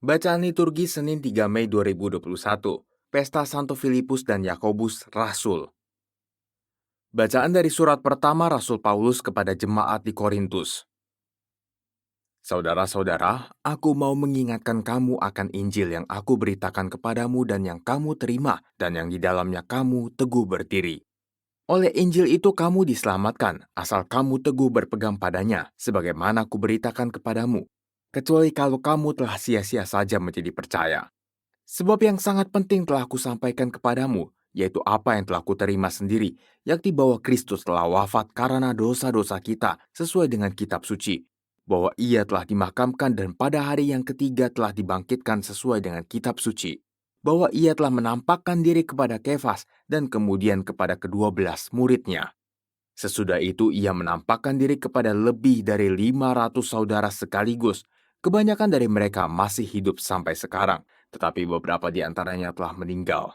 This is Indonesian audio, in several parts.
Bacaan liturgi Senin 3 Mei 2021, Pesta Santo Filipus dan Yakobus, Rasul. Bacaan dari surat pertama Rasul Paulus kepada jemaat di Korintus. Saudara-saudara, aku mau mengingatkan kamu akan Injil yang aku beritakan kepadamu dan yang kamu terima, dan yang di dalamnya kamu teguh berdiri. Oleh Injil itu kamu diselamatkan, asal kamu teguh berpegang padanya, sebagaimana aku beritakan kepadamu. Kecuali kalau kamu telah sia-sia saja menjadi percaya. Sebab yang sangat penting telah kusampaikan kepadamu, yaitu apa yang telah kuterima sendiri, yakni bahwa Kristus telah wafat karena dosa-dosa kita sesuai dengan kitab suci, bahwa ia telah dimakamkan dan pada hari yang ketiga telah dibangkitkan sesuai dengan kitab suci, bahwa ia telah menampakkan diri kepada Kefas dan kemudian kepada ke-12 muridnya. Sesudah itu ia menampakkan diri kepada lebih dari 500 saudara sekaligus. Kebanyakan dari mereka masih hidup sampai sekarang, tetapi beberapa di antaranya telah meninggal.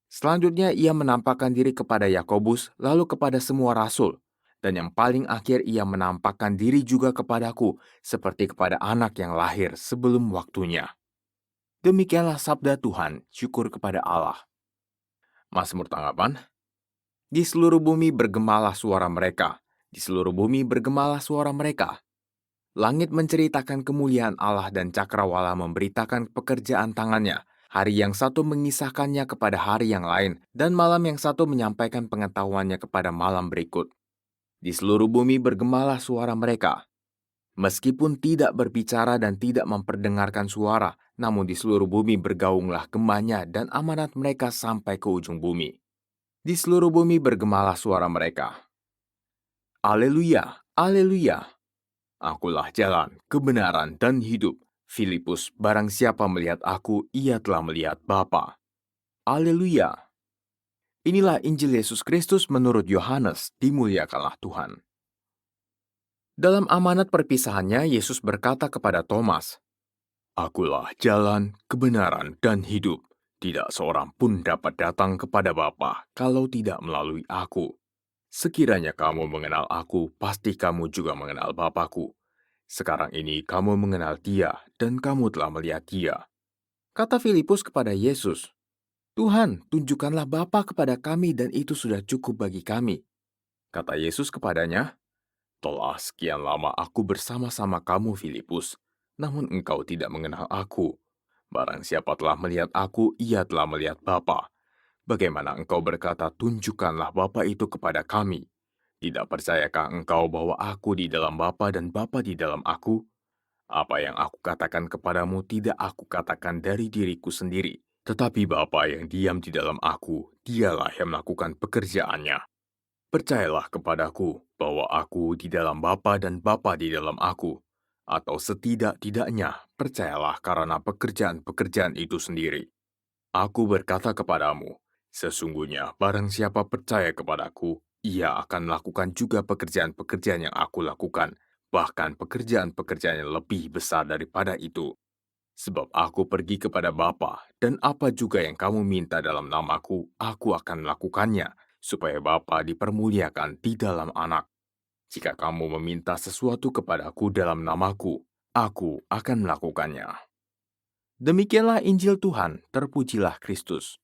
Selanjutnya ia menampakkan diri kepada Yakobus, lalu kepada semua rasul. Dan yang paling akhir ia menampakkan diri juga kepadaku, seperti kepada anak yang lahir sebelum waktunya. Demikianlah sabda Tuhan, syukur kepada Allah. Mazmur tanggapan. Di seluruh bumi bergemalah suara mereka. Di seluruh bumi bergemalah suara mereka. Langit menceritakan kemuliaan Allah dan cakrawala memberitakan pekerjaan tangannya. Hari yang satu mengisahkannya kepada hari yang lain, dan malam yang satu menyampaikan pengetahuannya kepada malam berikut. Di seluruh bumi bergemalah suara mereka. Meskipun tidak berbicara dan tidak memperdengarkan suara, namun di seluruh bumi bergaunglah gemahnya dan amanat mereka sampai ke ujung bumi. Di seluruh bumi bergemalah suara mereka. Aleluya, aleluya. Akulah jalan, kebenaran, dan hidup. Filipus, barang siapa melihat aku, ia telah melihat Bapa. Aleluya. Inilah Injil Yesus Kristus menurut Yohanes, dimuliakanlah Tuhan. Dalam amanat perpisahannya, Yesus berkata kepada Thomas, Akulah jalan, kebenaran, dan hidup. Tidak seorang pun dapat datang kepada Bapa kalau tidak melalui aku. Sekiranya kamu mengenal aku, pasti kamu juga mengenal Bapakku. Sekarang ini kamu mengenal Dia, dan kamu telah melihat Dia. Kata Filipus kepada Yesus, Tuhan, tunjukkanlah Bapa kepada kami dan itu sudah cukup bagi kami. Kata Yesus kepadanya, telah sekian lama aku bersama-sama kamu, Filipus, namun engkau tidak mengenal aku. Barang siapa telah melihat aku, ia telah melihat Bapa. Bagaimana engkau berkata, tunjukkanlah Bapa itu kepada kami? Tidak percayakah engkau bahwa aku di dalam Bapa dan Bapa di dalam aku? Apa yang aku katakan kepadamu tidak aku katakan dari diriku sendiri, tetapi Bapa yang diam di dalam aku, dialah yang melakukan pekerjaannya. Percayalah kepadaku bahwa aku di dalam Bapa dan Bapa di dalam aku, atau setidak-tidaknya percayalah karena pekerjaan-pekerjaan itu sendiri. Aku berkata kepadamu, sesungguhnya barang siapa percaya kepadaku, ia akan melakukan juga pekerjaan-pekerjaan yang aku lakukan, bahkan pekerjaan-pekerjaan yang lebih besar daripada itu. Sebab aku pergi kepada Bapa, dan apa juga yang kamu minta dalam namaku, aku akan melakukannya, supaya Bapa dipermuliakan di dalam anak. Jika kamu meminta sesuatu kepadaku dalam namaku, aku akan melakukannya. Demikianlah Injil Tuhan, terpujilah Kristus.